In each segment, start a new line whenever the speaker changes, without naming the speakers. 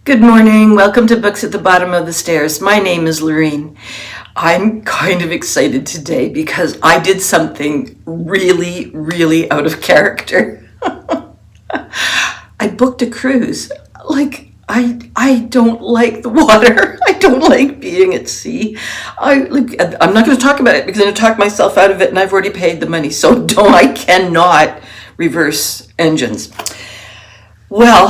Good morning. Welcome to Books at the Bottom of the Stairs. My name is Lorene. I'm kind of excited today because I did something really out of character. I booked a cruise. I don't like the water. I don't like being at sea. I'm not going to talk about it because I'm going to talk myself out of it, and I've already paid the money. So I cannot reverse engines. Well,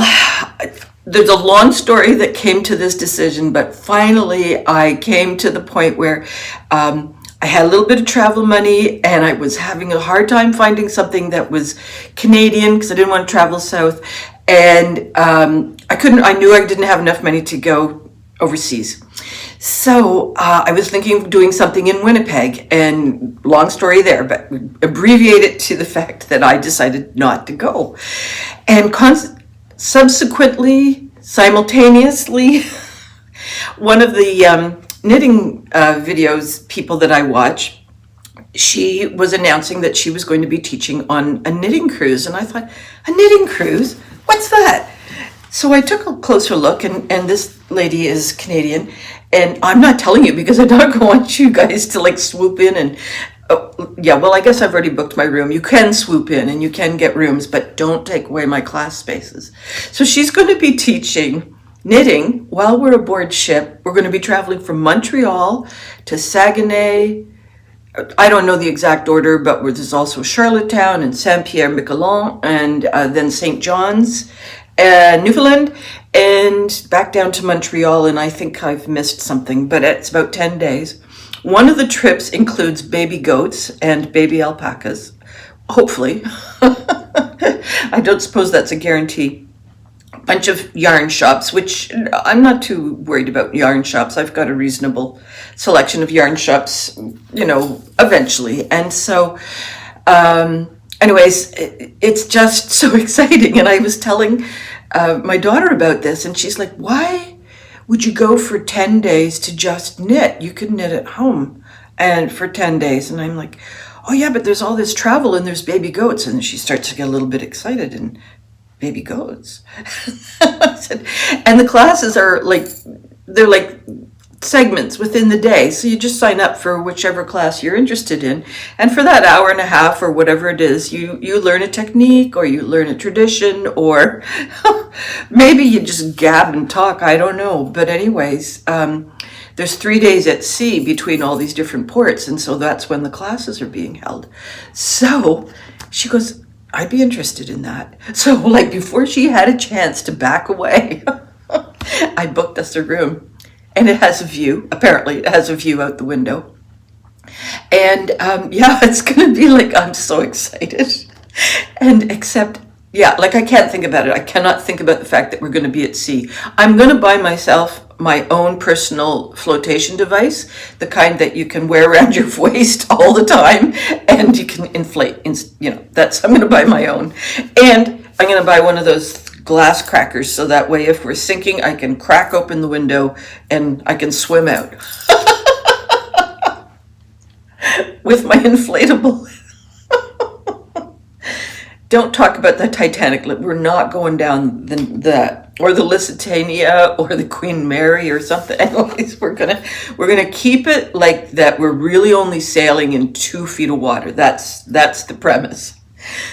there's a long story that came to this decision, but finally I came to the point where I had a little bit of travel money and I was having a hard time finding something that was Canadian because I didn't want to travel south. And I knew I didn't have enough money to go overseas. So I was thinking of doing something in Winnipeg, and long story there, but abbreviate it to the fact that I decided not to go. And simultaneously, one of the knitting videos people that I watch, she was announcing that she was going to be teaching on a knitting cruise. And I thought, a knitting cruise? What's that? So I took a closer look, and this lady is Canadian. And I'm not telling you because I don't want you guys to swoop in and I guess I've already booked my room. You can swoop in and you can get rooms, but don't take away my class spaces. So she's going to be teaching knitting while we're aboard ship. We're going to be traveling from Montreal to Saguenay. I don't know the exact order, but there's also Charlottetown and Saint-Pierre-Miquelon, and then St. John's, Newfoundland, and back down to Montreal. And I think I've missed something, but it's about 10 days. One of the trips includes baby goats and baby alpacas, hopefully. I don't suppose that's a guarantee. A bunch of yarn shops, which I'm not too worried about yarn shops. I've got a reasonable selection of yarn shops, eventually. And so, anyways, it's just so exciting. And I was telling my daughter about this, and she's like, why would you go for 10 days to just knit? You could knit at home and for 10 days. And I'm like, oh yeah, but there's all this travel and there's baby goats. And she starts to get a little bit excited, and baby goats. I said, and the classes are they're like segments within the day. So you just sign up for whichever class you're interested in. And for that hour and a half or whatever it is, you learn a technique, or you learn a tradition, or maybe you just gab and talk. I don't know. But anyways, there's 3 days at sea between all these different ports. And so that's when the classes are being held. So she goes, I'd be interested in that. So before she had a chance to back away, I booked us a room. And it has a view. Apparently, it has a view out the window. And it's going to be I'm so excited. And except, I can't think about it. I cannot think about the fact that we're going to be at sea. I'm going to buy myself my own personal flotation device, the kind that you can wear around your waist all the time, and you can inflate. I'm going to buy my own. And I'm going to buy one of those glass crackers, so that way if we're sinking, I can crack open the window and I can swim out with my inflatable. Don't talk about the Titanic. We're not going down that, or the Lusitania, or the Queen Mary, or something. Anyways, we're gonna keep it like that. We're really only sailing in 2 feet of water. That's the premise.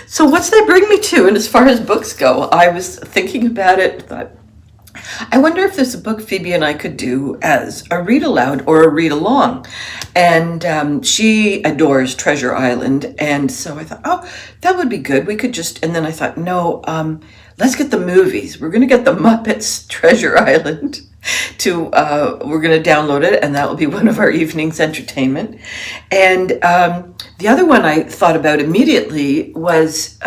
So what's that bring me to? And as far as books go, I was thinking about it, thought, I wonder if there's a book Phoebe and I could do as a read aloud or a read along. And she adores Treasure Island. And so I thought, oh, that would be good. We could and then I thought, no, let's get the movies. We're going to get the Muppets Treasure Island. We're going to download it, and that will be one of our evening's entertainment. And the other one I thought about immediately was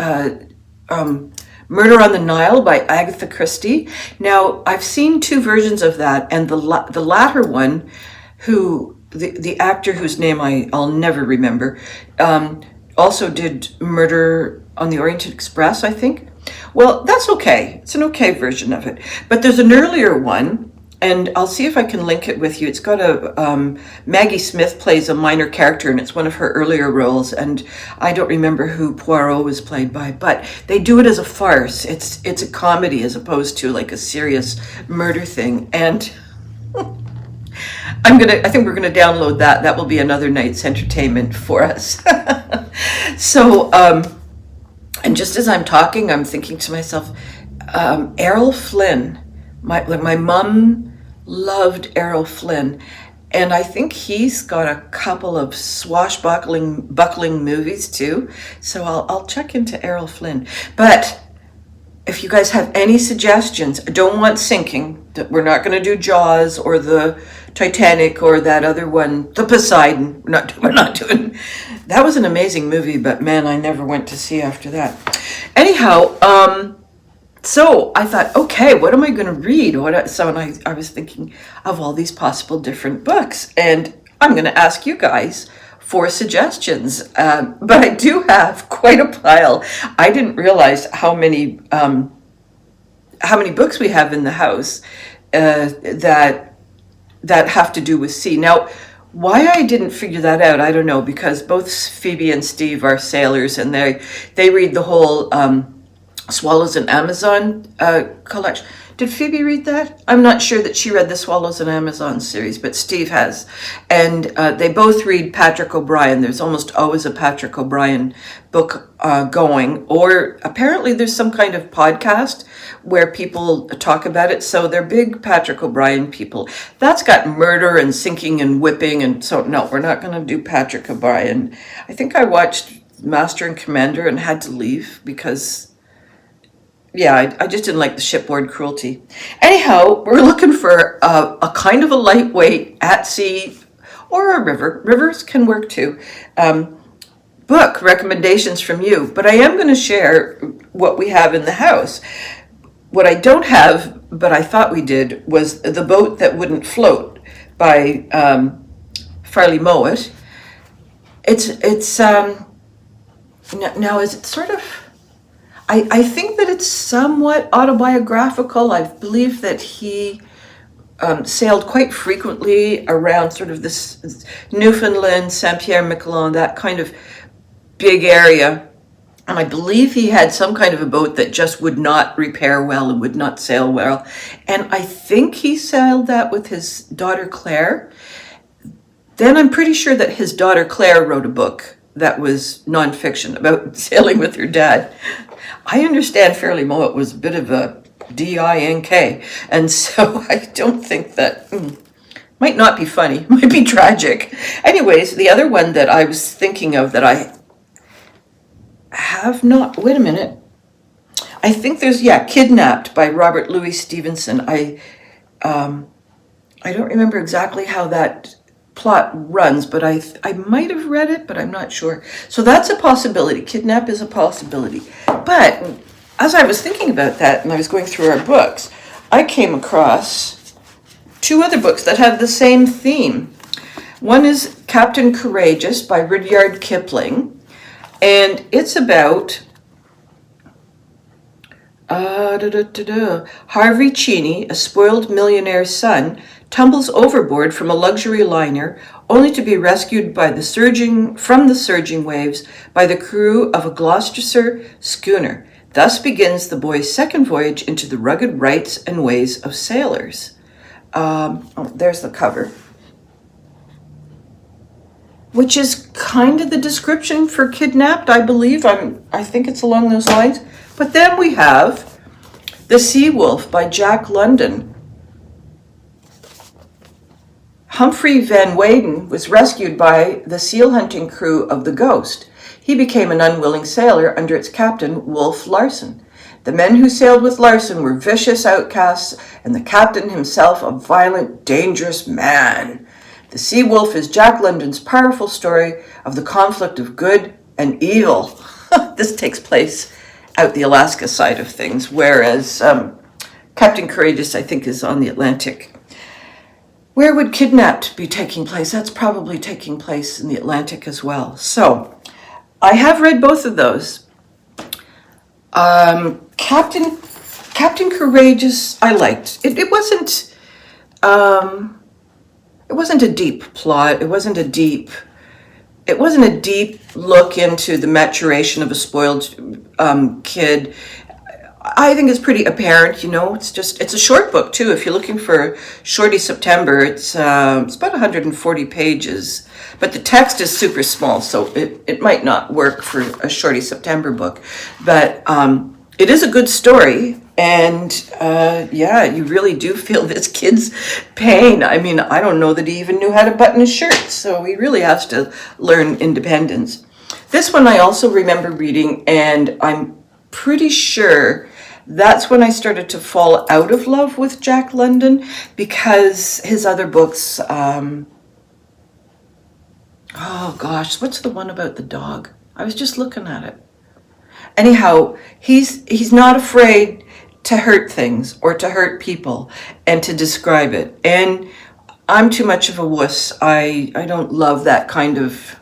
Murder on the Nile by Agatha Christie. Now, I've seen 2 versions of that, and the latter one, the actor whose name I'll never remember, also did Murder on the Orient Express, I think. Well, that's okay. It's an okay version of it. But there's an earlier one, and I'll see if I can link it with you. It's got Maggie Smith plays a minor character, and it's one of her earlier roles, and I don't remember who Poirot was played by, but they do it as a farce. It's a comedy as opposed to like a serious murder thing, and I think we're gonna download that. That will be another night's entertainment for us. So, and just as I'm talking, I'm thinking to myself, Errol Flynn. My mom loved Errol Flynn, and I think he's got a couple of buckling movies too. So I'll check into Errol Flynn. But if you guys have any suggestions, I don't want sinking. We're not going to do Jaws or the Titanic or that other one, the Poseidon. We're not doing. That was an amazing movie, but man, I never went to see after that. Anyhow, so I thought, okay, what am I going to read? I was thinking of all these possible different books, and I'm going to ask you guys for suggestions. But I do have quite a pile. I didn't realize how many books we have in the house that have to do with sea. Now, why I didn't figure that out, I don't know, because both Phoebe and Steve are sailors, and they read the whole Swallows and Amazon collection. Did Phoebe read that? I'm not sure that she read the Swallows and Amazon series, but Steve has. And they both read Patrick O'Brian. There's almost always a Patrick O'Brian book going, or apparently there's some kind of podcast where people talk about it. So they're big Patrick O'Brian people. That's got murder and sinking and whipping. And so, no, we're not going to do Patrick O'Brian. I think I watched Master and Commander and had to leave because... yeah, I just didn't like the shipboard cruelty. Anyhow, we're looking for a kind of a lightweight at sea or a river. Rivers can work too. Book recommendations from you. But I am going to share what we have in the house. What I don't have, but I thought we did, was The Boat That Wouldn't Float by Farley Mowat. It's now is it sort of... I think that it's somewhat autobiographical. I believe that he sailed quite frequently around sort of this Newfoundland, Saint-Pierre-Miquelon, that kind of big area. And I believe he had some kind of a boat that just would not repair well and would not sail well. And I think he sailed that with his daughter Claire. Then I'm pretty sure that his daughter Claire wrote a book that was nonfiction about sailing with her dad. I understand Farley Mowat was a bit of a D-I-N-K, and so I don't think that... might not be funny, might be tragic. Anyways, the other one that I was thinking of that I have not... wait a minute. I think there's, Kidnapped by Robert Louis Stevenson. I don't remember exactly how that plot runs, but I might have read it, but I'm not sure. So that's a possibility. Kidnap is a possibility. But as I was thinking about that and I was going through our books, I came across two other books that have the same theme. One is Captain Courageous by Rudyard Kipling, and it's about Harvey Cheney, a spoiled millionaire's son, tumbles overboard from a luxury liner, only to be rescued from the surging waves by the crew of a Gloucestershire schooner. Thus begins the boy's second voyage into the rugged rights and ways of sailors. There's the cover, which is kind of the description for Kidnapped, I believe. I think it's along those lines. But then we have The Sea Wolf by Jack London. Humphrey Van Weyden was rescued by the seal hunting crew of the Ghost. He became an unwilling sailor under its captain, Wolf Larsen. The men who sailed with Larsen were vicious outcasts, and the captain himself a violent, dangerous man. The Sea Wolf is Jack London's powerful story of the conflict of good and evil. This takes place out the Alaska side of things, whereas Captain Courageous, I think, is on the Atlantic. Where would Kidnapped be taking place? That's probably taking place in the Atlantic as well. So, I have read both of those. Captain Courageous, I liked. It wasn't it wasn't a deep plot. It wasn't a deep look into the maturation of a spoiled kid. I think it's pretty apparent, it's a short book too. If you're looking for Shorty September, it's about 140 pages, but the text is super small, so it might not work for a Shorty September book, but it is a good story. And you really do feel this kid's pain. I mean, I don't know that he even knew how to button his shirt, so he really has to learn independence. This one I also remember reading, and I'm pretty sure that's when I started to fall out of love with Jack London, because his other books, oh gosh, what's the one about the dog? I was just looking at it. Anyhow, he's not afraid to hurt things or to hurt people and to describe it. And I'm too much of a wuss. I don't love that kind of,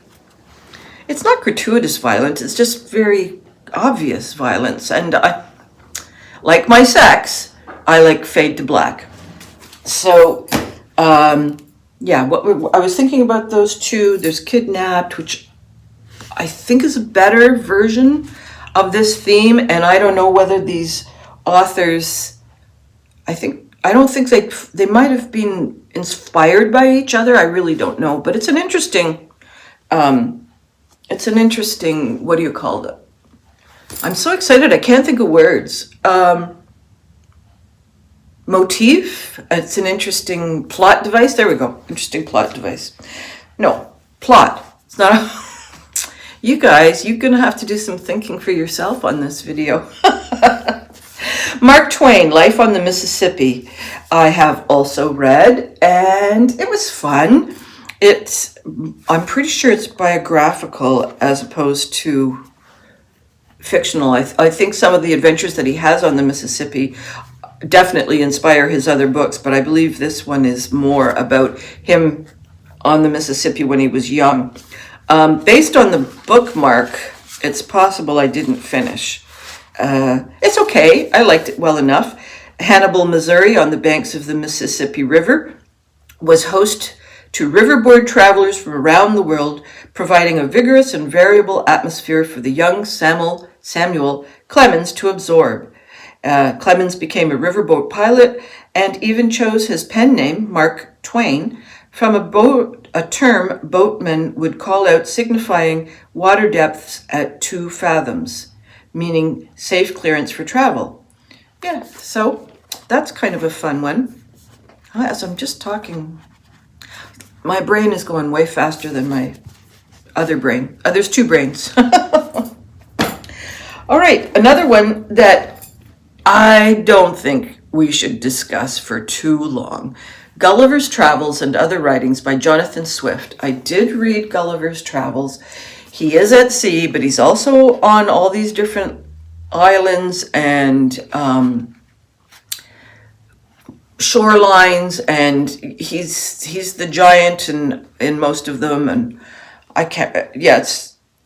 it's not gratuitous violence, it's just very obvious violence. And I, like my sex, I like fade to black. So, I was thinking about those two. There's Kidnapped, which I think is a better version of this theme, and I don't know whether these authors, I don't think they might have been inspired by each other. I really don't know, but it's an interesting, what do you call it? I'm so excited, I can't think of words. Motif, it's an interesting plot device. There we go, interesting plot device. No, plot, it's not you guys, you're gonna have to do some thinking for yourself on this video. Mark Twain, Life on the Mississippi, I have also read, and it was fun. I'm pretty sure it's biographical as opposed to fictional. I think some of the adventures that he has on the Mississippi definitely inspire his other books, but I believe this one is more about him on the Mississippi when he was young. Based on the bookmark, it's possible I didn't finish. It's okay. I liked it well enough. Hannibal, Missouri, on the banks of the Mississippi River, was host to riverboard travelers from around the world, providing a vigorous and variable atmosphere for the young Samuel Clemens to absorb. Clemens became a riverboat pilot and even chose his pen name, Mark Twain, from a term boatmen would call out, signifying water depths at 2 fathoms, meaning safe clearance for travel. Yeah, so that's kind of a fun one. As I'm just talking, my brain is going way faster than my other brain. There's 2 brains. All right, another one that I don't think we should discuss for too long. Gulliver's Travels and Other Writings by Jonathan Swift. I did read Gulliver's Travels. He is at sea, but he's also on all these different islands and shorelines, and he's the giant in most of them. And I can't. Yeah,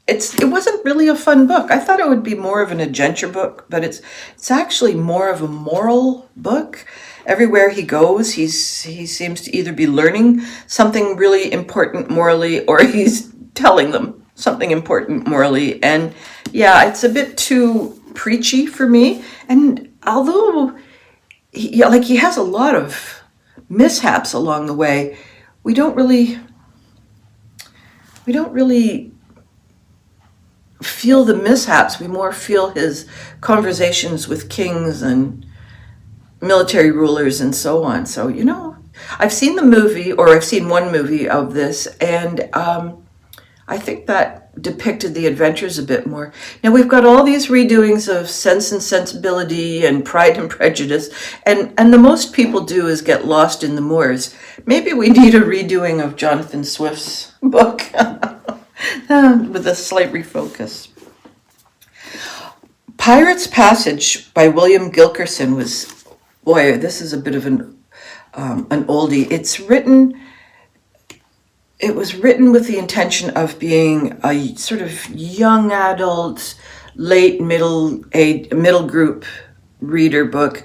it wasn't really a fun book. I thought it would be more of an adventure book, but it's actually more of a moral book. Everywhere he goes, he seems to either be learning something really important morally, or he's telling them something important morally. And yeah, it's a bit too preachy for me. And although he has a lot of mishaps along the way, we don't really feel the mishaps. We more feel his conversations with kings and military rulers and so on. So, I've seen the movie, or I've seen one movie of this, and I think that depicted the adventures a bit more. Now, we've got all these redoings of Sense and Sensibility and Pride and Prejudice, and the most people do is get lost in the moors. Maybe we need a redoing of Jonathan Swift's book with a slight refocus. Pirate's Passage by William Gilkerson was, boy, this is a bit of an oldie. It was written with the intention of being a sort of young adult, late middle group reader book.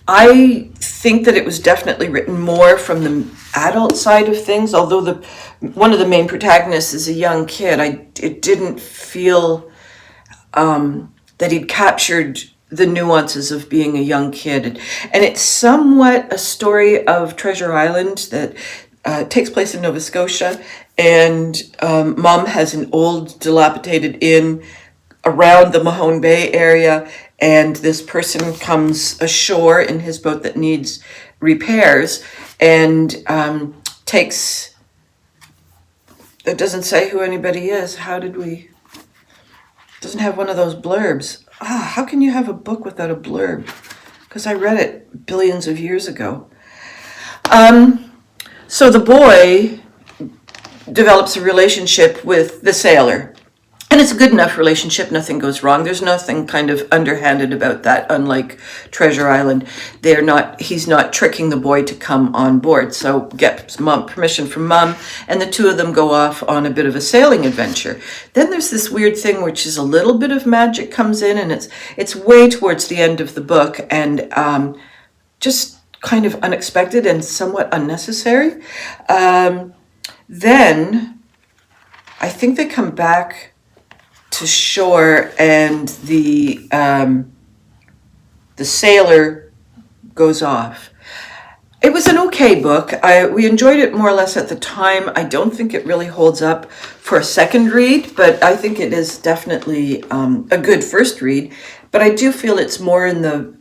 I think that it was definitely written more from the adult side of things, although one of the main protagonists is a young kid. It didn't feel that he'd captured the nuances of being a young kid. And it's somewhat a story of Treasure Island that takes place in Nova Scotia, and Mom has an old dilapidated inn around the Mahone Bay area, and this person comes ashore in his boat that needs repairs and takes, it doesn't say who anybody is. Doesn't have one of those blurbs. How can you have a book without a blurb? Because I read it billions of years ago. So the boy develops a relationship with the sailor. And it's a good enough relationship, nothing goes wrong. There's nothing kind of underhanded about that, unlike Treasure Island. He's not tricking the boy to come on board. So gets permission from Mom, and the two of them go off on a bit of a sailing adventure. Then there's this weird thing, which is a little bit of magic comes in, and it's way towards the end of the book, and just kind of unexpected and somewhat unnecessary. Then I think they come back to shore, and the sailor goes off. It was an okay book. We enjoyed it more or less at the time. I don't think it really holds up for a second read, but I think it is definitely a good first read. But I do feel it's more in the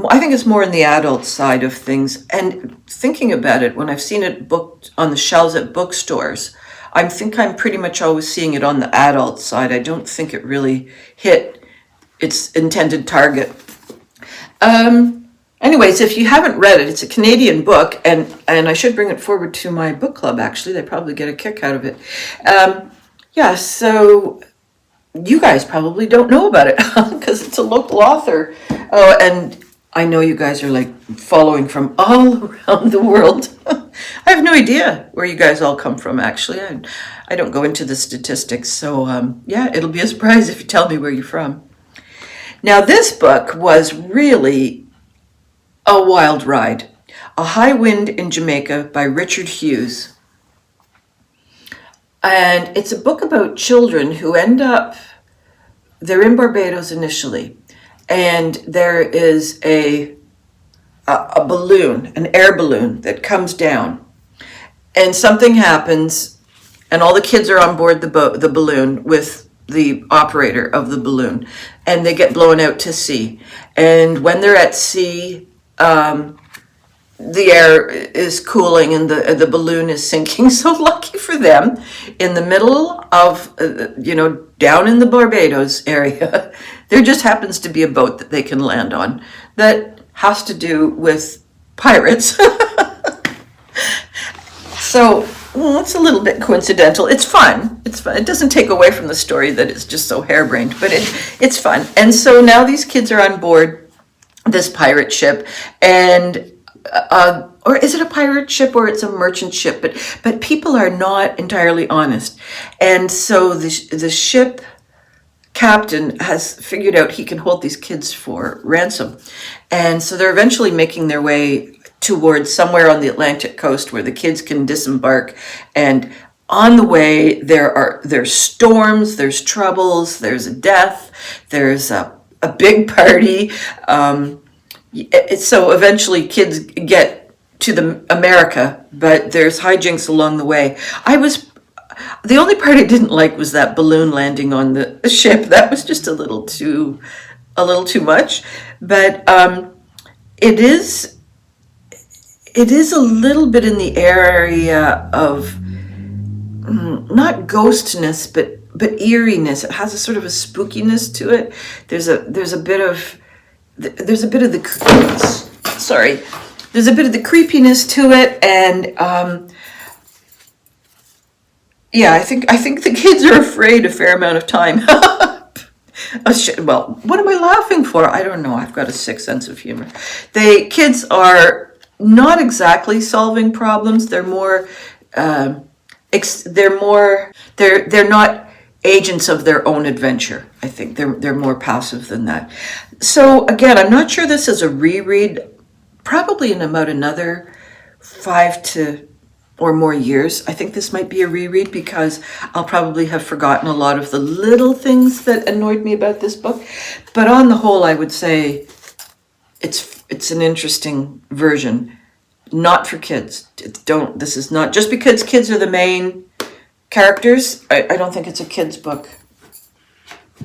I think it's more in the adult side of things. And thinking about it, when I've seen it booked on the shelves at bookstores, I think I'm pretty much always seeing it on the adult side. I don't think it really hit its intended target. Anyways, if you haven't read it, it's a Canadian book, and I should bring it forward to my book club, actually. They probably get a kick out of it. So you guys probably don't know about it because it's a local author. Oh, and I know you guys are like following from all around the world. I have no idea where you guys all come from, actually. I don't go into the statistics, so it'll be a surprise if you tell me where you're from. Now, this book was really a wild ride. A High Wind in Jamaica by Richard Hughes. And it's a book about children who they're in Barbados initially, and there is a balloon, an air balloon that comes down, and something happens, and all the kids are on board the balloon with the operator of the balloon, and they get blown out to sea. And when they're at sea, the air is cooling and the balloon is sinking. So lucky for them, in the middle of, down in the Barbados area, there just happens to be a boat that they can land on that has to do with pirates. So it's a little bit coincidental. It's fun. It's fun. It doesn't take away from the story that it's just so harebrained, but it's fun. And so now these kids are on board this pirate ship, and or is it a pirate ship or it's a merchant ship? But people are not entirely honest, and so the ship captain has figured out he can hold these kids for ransom, and so they're eventually making their way towards somewhere on the Atlantic coast where the kids can disembark. And on the way, there's storms, there's troubles, there's a death, there's a big party. So eventually kids get to America, but there's hijinks along the way. The only part I didn't like was that balloon landing on the ship. That was just a little too much. But it is a little bit in the area of not ghostness, but eeriness. It has a sort of a spookiness to it. There's a bit of the creepiness to it, and I think the kids are afraid a fair amount of time. Well, what am I laughing for? I don't know. I've got a sick sense of humor. Kids are not exactly solving problems. They're not agents of their own adventure. I think they're more passive than that. So again, I'm not sure this is a reread. Probably in about another 5 to or more years. I think this might be a reread because I'll probably have forgotten a lot of the little things that annoyed me about this book. But on the whole, I would say it's an interesting version. Not for kids. This is not, just because kids are the main characters, I don't think it's a kid's book.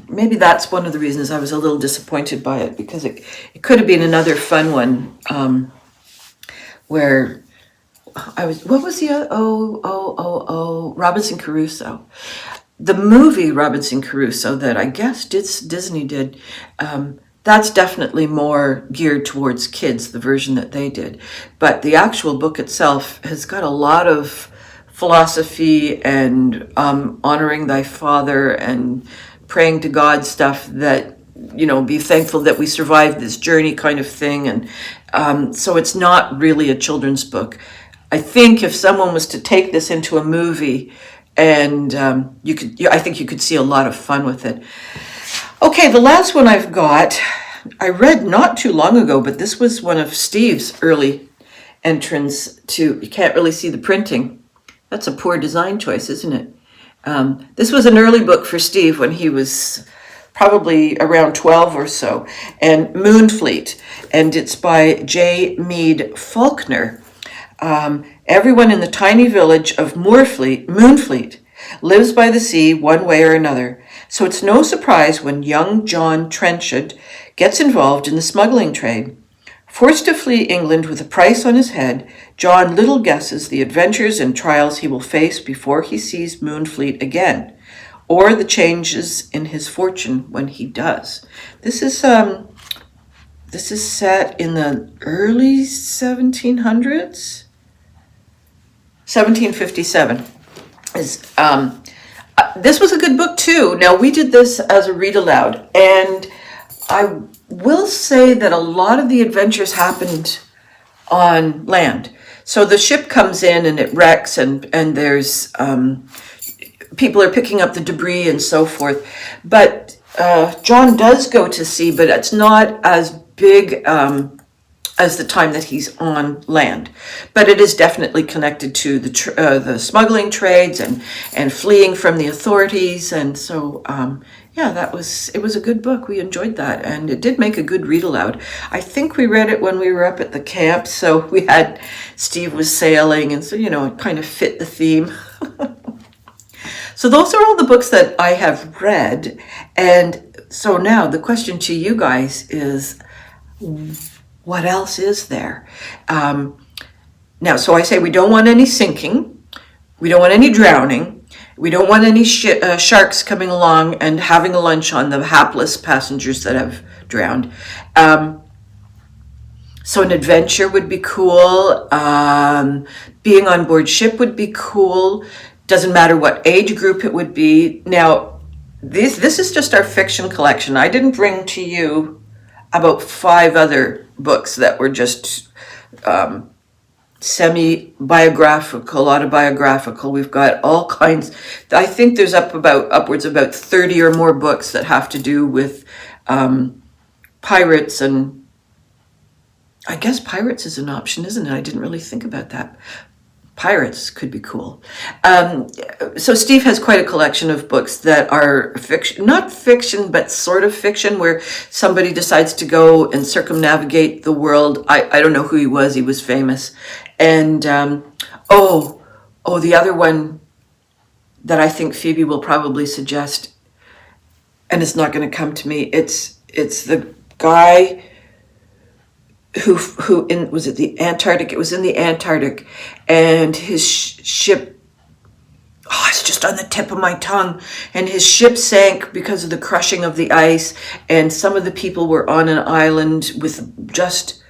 Maybe that's one of the reasons I was a little disappointed by it, because it could have been another fun one where what was the other, Robinson Crusoe. The movie Robinson Crusoe that I guess Disney did, that's definitely more geared towards kids, the version that they did. But the actual book itself has got a lot of philosophy and honoring thy father and praying to God stuff that, be thankful that we survived this journey kind of thing. And so it's not really a children's book. I think if someone was to take this into a movie, and I think you could see a lot of fun with it. Okay, the last one I've got, I read not too long ago, but this was one of Steve's early entrants to, you can't really see the printing. That's a poor design choice, isn't it? This was an early book for Steve when he was probably around 12 or so, and Moonfleet, and it's by J. Meade Falkner. Everyone in the tiny village of Moonfleet lives by the sea one way or another, so it's no surprise when young John Trenchard gets involved in the smuggling trade. Forced to flee England with a price on his head, John little guesses the adventures and trials he will face before he sees Moonfleet again, or the changes in his fortune when he does. This is set in the early 1700s? 1757. This was a good book too. Now, we did this as a read aloud, and I will say that a lot of the adventures happened on land. So the ship comes in and it wrecks, and there's people are picking up the debris and so forth. But John does go to sea, but it's not as big as the time that he's on land. But it is definitely connected to the smuggling trades and fleeing from the authorities. And so, it was a good book. We enjoyed that. And it did make a good read aloud. I think we read it when we were up at the camp. So Steve was sailing, and so, it kind of fit the theme. So those are all the books that I have read. And so now the question to you guys is, what else is there? Now, so I say we don't want any sinking. We don't want any drowning. We don't want any sharks coming along and having a lunch on the hapless passengers that have drowned. So an adventure would be cool. Being on board ship would be cool. Doesn't matter what age group it would be. Now, this is just our fiction collection. I didn't bring to you about 5 other books that were just semi-biographical, autobiographical. We've got all kinds. I think there's upwards of about 30 or more books that have to do with pirates, and I guess pirates is an option, isn't it? I didn't really think about that. Pirates could be cool. So Steve has quite a collection of books that are fiction, not fiction, but sort of fiction, where somebody decides to go and circumnavigate the world. I don't know who he was. He was famous. And, the other one that I think Phoebe will probably suggest, and it's not going to come to me, it's the guy who was it the Antarctic? It was in the Antarctic, and his ship, it's just on the tip of my tongue, and his ship sank because of the crushing of the ice, and some of the people were on an island with just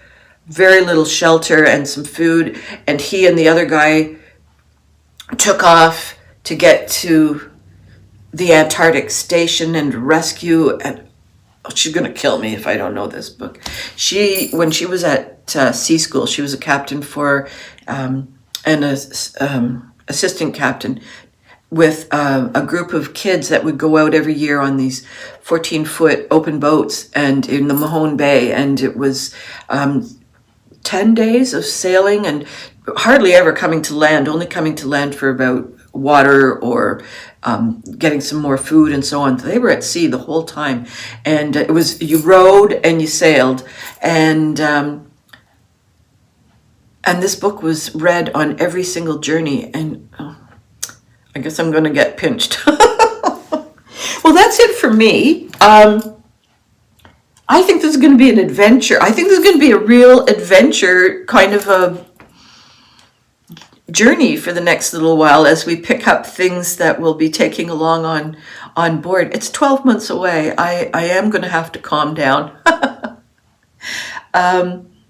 very little shelter and some food, and he and the other guy took off to get to the Antarctic station and rescue. And she's going to kill me if I don't know this book. When she was at sea school, she was a captain for an assistant captain, with a group of kids that would go out every year on these 14-foot open boats and in the Mahone Bay, and it was 10 days of sailing and hardly ever coming to land, only coming to land for about water or getting some more food and so on. They were at sea the whole time, and it was, you rowed and you sailed, and this book was read on every single journey, and I guess I'm going to get pinched. Well, that's it for me. I think this is going to be an adventure. I think this is going to be a real adventure, kind of a journey for the next little while as we pick up things that we'll be taking along on board. It's 12 months away. I am going to have to calm down.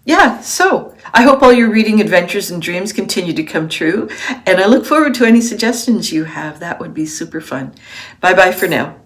Yeah, so I hope all your reading adventures and dreams continue to come true, and I look forward to any suggestions you have. That would be super fun. Bye-bye for now.